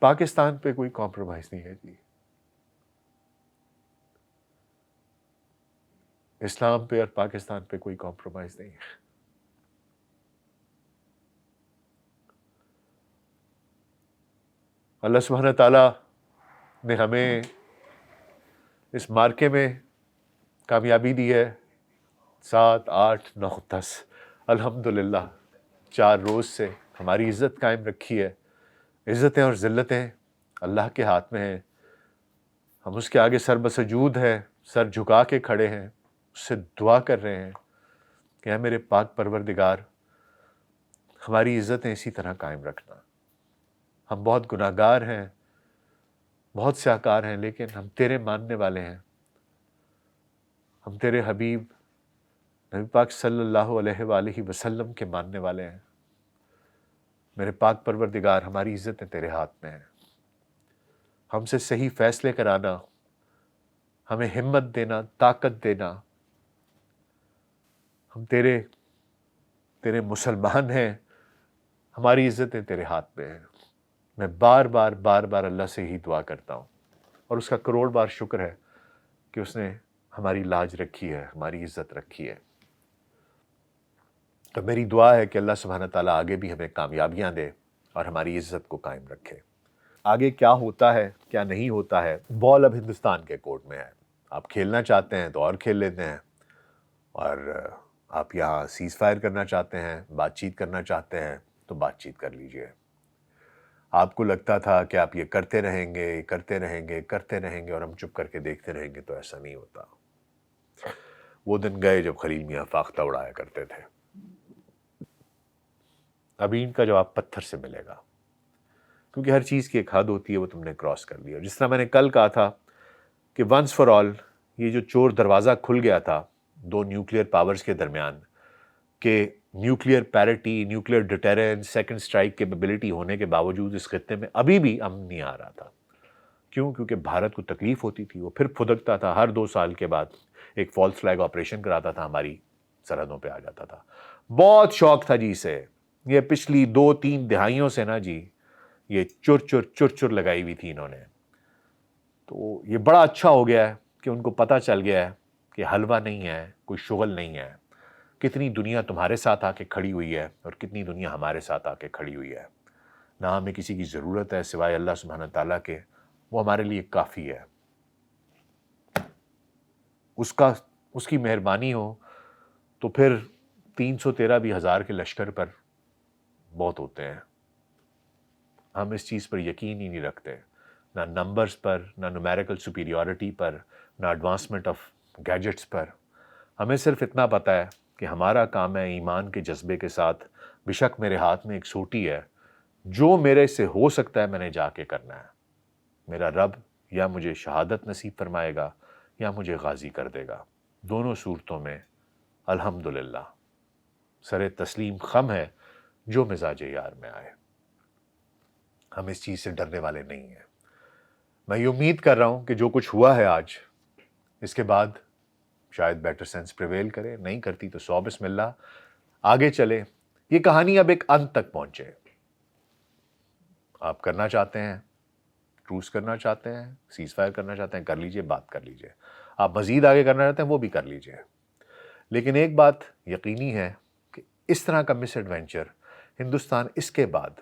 پاکستان پہ کوئی کمپرومائز نہیں ہے جی، اسلام پہ اور پاکستان پہ کوئی کمپرومائز نہیں ہے۔ اللہ سبحانہ تعالیٰ نے ہمیں اس مارکے میں کامیابی دی ہے، 7 8 9 10 الحمدللہ 4 روز سے ہماری عزت قائم رکھی ہے۔ عزتیں اور ذلتیں اللہ کے ہاتھ میں ہیں، ہم اس کے آگے سر بسجود ہیں، سر جھکا کے کھڑے ہیں، اس سے دعا کر رہے ہیں کہ اے میرے پاک پروردگار ہماری عزتیں اسی طرح قائم رکھنا۔ ہم بہت گناہ گار ہیں، بہت سیاکار ہیں، لیکن ہم تیرے ماننے والے ہیں، ہم تیرے حبیب نبی پاک صلی اللہ علیہ وآلہ وسلم کے ماننے والے ہیں۔ میرے پاک پروردگار ہماری عزتیں تیرے ہاتھ میں ہیں، ہم سے صحیح فیصلے کرانا، ہمیں ہمت دینا، طاقت دینا۔ ہم تیرے مسلمان ہیں، ہماری عزتیں تیرے ہاتھ میں ہیں۔ میں بار بار اللہ سے ہی دعا کرتا ہوں، اور اس کا کروڑ بار شکر ہے کہ اس نے ہماری لاج رکھی ہے، ہماری عزت رکھی ہے۔ تو میری دعا ہے کہ اللہ سبحانہ تعالیٰ آگے بھی ہمیں کامیابیاں دے اور ہماری عزت کو قائم رکھے۔ آگے کیا ہوتا ہے کیا نہیں ہوتا ہے، بال اب ہندوستان کے کورٹ میں ہے۔ آپ کھیلنا چاہتے ہیں تو اور کھیل لیتے ہیں، اور آپ یہاں سیز فائر کرنا چاہتے ہیں، بات چیت کرنا چاہتے ہیں تو بات چیت کر لیجئے۔ آپ کو لگتا تھا کہ آپ یہ کرتے رہیں گے اور ہم چپ کر کے دیکھتے رہیں گے، تو ایسا نہیں ہوتا۔ وہ دن گئے جب خلیل میاں فاختہ اڑایا کرتے تھے۔ ابھی ان کا جواب پتھر سے ملے گا، کیونکہ ہر چیز کی ایک حد ہوتی ہے، وہ تم نے کراس کر لیا۔ جس طرح میں نے کل کہا تھا کہ ونس فار آل یہ جو چور دروازہ کھل گیا تھا 2 نیوکلیئر پاورز کے درمیان، کہ nuclear parity, nuclear deterrence, second strike capability ہونے کے باوجود اس خطے میں ابھی بھی امن نہیں آ رہا تھا۔ کیوں؟ کیونکہ بھارت کو تکلیف ہوتی تھی، وہ پھر پھدکتا تھا، ہر 2 سال کے بعد ایک فالس فلیگ آپریشن کراتا تھا، ہماری سرحدوں پہ آ جاتا تھا۔ بہت شوق تھا جی اسے، یہ پچھلی 2-3 دہائیوں سے نا جی یہ چر لگائی ہوئی تھی انہوں نے۔ تو یہ بڑا اچھا ہو گیا ہے کہ ان کو پتہ چل گیا ہے کہ حلوہ نہیں ہے، کوئی شغل نہیں ہے، کتنی دنیا تمہارے ساتھ آ کے کھڑی ہوئی ہے اور کتنی دنیا ہمارے ساتھ آ کے کھڑی ہوئی ہے۔ نہ ہمیں کسی کی ضرورت ہے سوائے اللہ سبحانہ تعالیٰ کے، وہ ہمارے لیے کافی ہے۔ اس کی مہربانی ہو تو پھر 313 بھی 1000 کے لشکر پر بہت ہوتے ہیں۔ ہم اس چیز پر یقین ہی نہیں رکھتے، نہ نمبرز پر، نہ نومیریکل سپیریورٹی پر، نہ ایڈوانسمنٹ آف گیجٹس پر۔ ہمیں صرف اتنا پتہ ہے کہ ہمارا کام ہے ایمان کے جذبے کے ساتھ، بے شک میرے ہاتھ میں ایک سوٹی ہے، جو میرے سے ہو سکتا ہے میں نے جا کے کرنا ہے۔ میرا رب یا مجھے شہادت نصیب فرمائے گا یا مجھے غازی کر دے گا۔ دونوں صورتوں میں الحمدللہ سر تسلیم خم ہے جو مزاج یار میں آئے۔ ہم اس چیز سے ڈرنے والے نہیں ہیں۔ میں یہ امید کر رہا ہوں کہ جو کچھ ہوا ہے آج، اس کے بعد شاید بیٹر سینس پریویل کرے، نہیں کرتی تو 100 بسم اللہ، آگے چلے۔ یہ کہانی اب ایک انت تک پہنچے۔ آپ کرنا چاہتے ہیں، ٹروس کرنا چاہتے ہیں، سیز فائر کرنا چاہتے ہیں، کر لیجئے، بات کر لیجئے۔ آپ مزید آگے کرنا چاہتے ہیں، وہ بھی کر لیجئے۔ لیکن ایک بات یقینی ہے کہ اس طرح کا مس ایڈوینچر ہندوستان اس کے بعد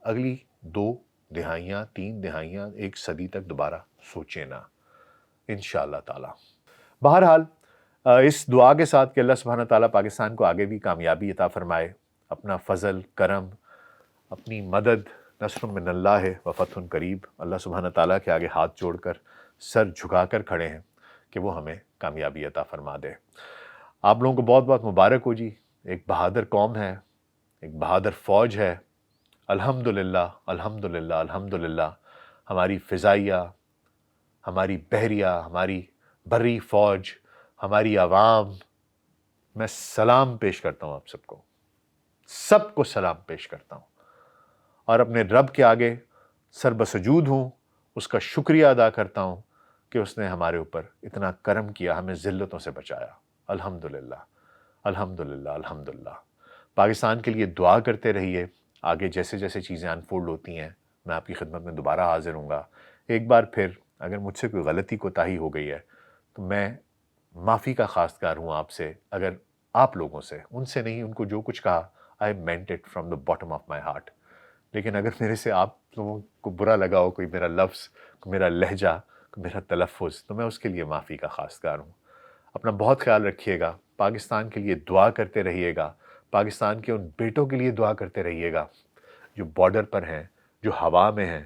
اگلی 2 دہائیاں، 3 دہائیاں، 1 صدی تک دوبارہ سوچے نہ، انشاءاللہ تعالی۔ بہرحال اس دعا کے ساتھ کہ اللہ سبحانہ تعالیٰ پاکستان کو آگے بھی کامیابی عطا فرمائے، اپنا فضل، کرم، اپنی مدد، نصر من اللہ و فتح قریب، اللہ سبحانہ تعالیٰ کے آگے ہاتھ جوڑ کر سر جھکا کر کھڑے ہیں کہ وہ ہمیں کامیابی عطا فرما دے۔ آپ لوگوں کو بہت بہت مبارک ہو جی، ایک بہادر قوم ہے، ایک بہادر فوج ہے۔ الحمدللہ الحمدللہ الحمدللہ ہماری فضائیہ، ہماری بحریہ، ہماری بری فوج، ہماری عوام، میں سلام پیش کرتا ہوں آپ سب کو سلام پیش کرتا ہوں، اور اپنے رب کے آگے سر بسجود ہوں، اس کا شکریہ ادا کرتا ہوں کہ اس نے ہمارے اوپر اتنا کرم کیا، ہمیں ذلتوں سے بچایا۔ الحمدللہ الحمدللہ الحمدللہ۔ پاکستان کے لیے دعا کرتے رہیے، آگے جیسے جیسے چیزیں انفولڈ ہوتی ہیں میں آپ کی خدمت میں دوبارہ حاضر ہوں گا. ایک بار پھر اگر مجھ سے کوئی غلطی کوتاہی ہو گئی ہے تو میں معافی کا خواستگار ہوں آپ سے. اگر آپ لوگوں سے، ان سے نہیں، ان کو جو کچھ کہا I meant it from the bottom of my heart. لیکن اگر میرے سے آپ لوگوں کو برا لگا ہو کوئی میرا لفظ، کوئی میرا لہجہ، کوئی میرا تلفظ، تو میں اس کے لیے معافی کا خواستگار ہوں. اپنا بہت خیال رکھیے گا. پاکستان کے لیے دعا کرتے رہیے گا. پاکستان کے ان بیٹوں کے لیے دعا کرتے رہیے گا جو بارڈر پر ہیں، جو ہوا میں ہیں،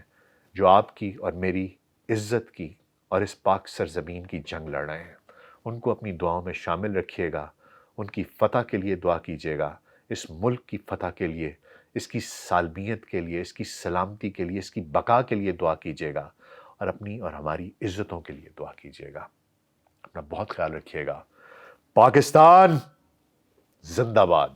جو آپ کی اور میری عزت کی اور اس پاک سرزمین کی جنگ لڑ رہے ہیں. ان کو اپنی دعاؤں میں شامل رکھیے گا. ان کی فتح کے لیے دعا کیجیے گا. اس ملک کی فتح کے لیے، اس کی سالمیت کے لیے، اس کی سلامتی کے لیے، اس کی بقا کے لیے دعا کیجیے گا. اور اپنی اور ہماری عزتوں کے لیے دعا کیجیے گا. اپنا بہت خیال رکھیے گا. پاکستان زندہ باد.